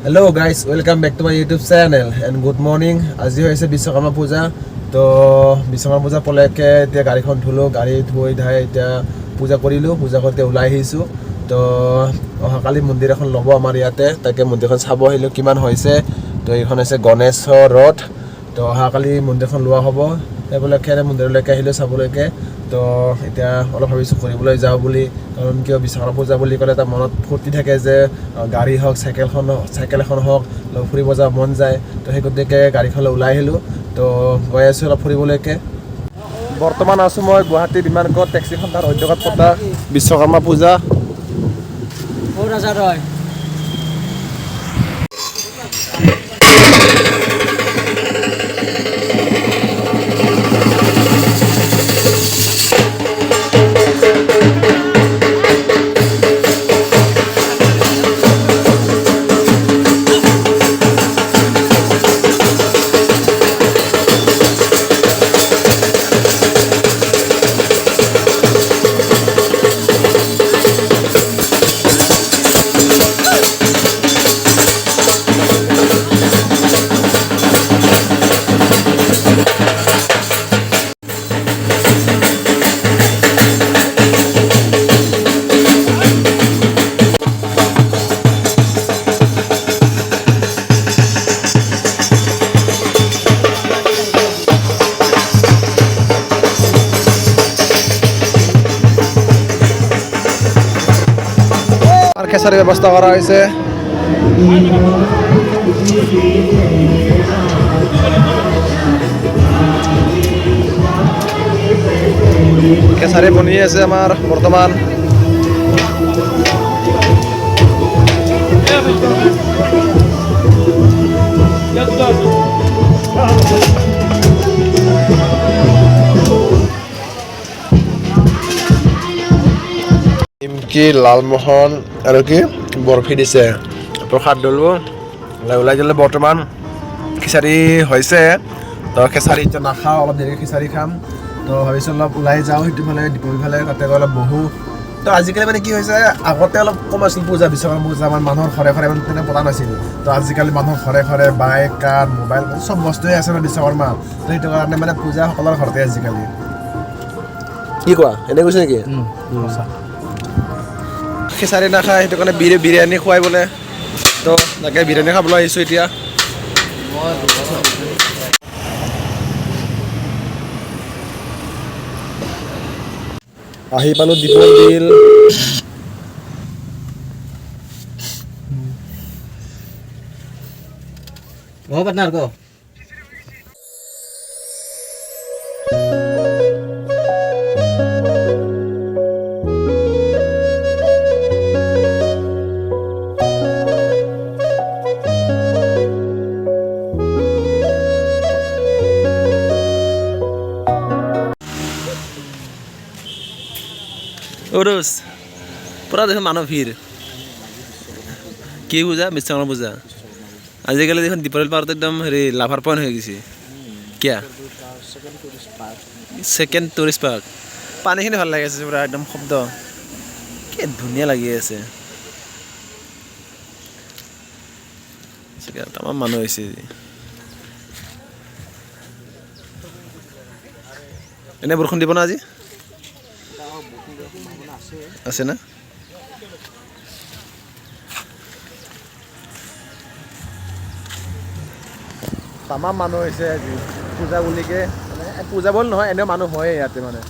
Hello guys, welcome back to my YouTube channel and good morning. আজি হৈছে বিশ্বকৰ্মা পূজা তো বিশ্বকৰ্মা পূজা পলকে এতিয়া গাড়ীখন ধুলো গাড়ী ধুই ধাই এতিয়া পূজা কৰিলো পূজা কৰতে ওলাই আহিছো তো অহাকালি মন্দিৰ এখন ল'ব আমাৰ ইয়াতে তাকে মন্দিৰখন চাব আহিলো কিমান হৈছে তো এইখন হৈছে গণেশৰ ৰথ তো অহাকালি মন্দিৰখন লোৱা হ'ব এইবিলাকে মন্দিৰলৈকে আহিলো চাবলৈকে তো এতিয়া অলপ ভাবিছো কৰিবলৈ যাওঁ বুলি কাৰণ কিয় বিশ্বকৰ্মা পূজা বুলি ক'লে এটা মনত ফূৰ্তি থাকে যে গাড়ী হওক চাইকেল এখন হওক ফুৰিব যাব মন যায় তো সেই গতিকে গাড়ীখনলৈ ওলাই আহিলোঁ তো গৈ আছোঁ অলপ ফুৰিবলৈকে বৰ্তমান আছোঁ মই গুৱাহাটী বিমানঘাট টেক্সিখন তাৰ উদ্যোগত পতা বিশ্বকৰ্মা পূজা খেসাৰি ব্যবস্থা কৰা হয়েছে খেসাৰি বনিয়ে আছে আমাৰ বৰ্তমান নিমকি লালমোহন আৰু কি বৰফি দিছে প্ৰসাদ দলো ওলাই গ'লে বৰ্তমান খিচাৰি হৈছে তো খিচাৰি এতিয়া নাখাওঁ অলপ দেৰিকৈ খিচাৰি খাম তো ভাবিছোঁ অলপ ওলাই যাওঁ সেইটোফালে দীপৰফালে তাতে গৈ অলপ বহোঁ তো আজিকালি মানে কি হৈছে আগতে অলপ কম আছিল পূজা বিশ্বকৰ্মা পূজা আমাৰ মানুহৰ ঘৰে ঘৰে মানে তেনেকৈ পতা নাছিল তো আজিকালি মানুহৰ ঘৰে ঘৰে বাইক কাৰ মোবাইল চব বস্তুৱে আছে মানে বিশ্বকৰ্মা তো সেইটো কাৰণে মানে পূজা সকলোৰে ঘৰতে আজিকালি কি কোৱা এনে কৈছে নেকি খিচাৰি নাখায় সেইটো কাৰণে বিৰিয়ানী খুৱাই বোলে তো তাকে বিৰিয়ানী খাবলৈ আহিছোঁ এতিয়া আহি পালোঁ দীপৰ বিল ওৰস পুৰা দেখুন মানব ভিড় কি পূজা বিশ্বকৰ্মা পূজা আজিকালি দেখুন দীপাৱলী পাহাৰত একদম হেৰি লাভাৰ পইণ্ট হৈ গৈছে কিয়া ছেকেণ্ড টুৰিষ্ট পাৰ্ক পানীখিনি ভাল লাগি আছে পুৰা একদম শব্দ কি ধুনীয়া লাগি আছে তামাম মানুহ হৈছে এনে বৰষুণ দিব না আজি আছে না তামাম মানুহ হৈছে আজি পূজা বুলিকে মানে পূজা বুলি নহয় এনেও মানুহ হয় ইয়াতে মানে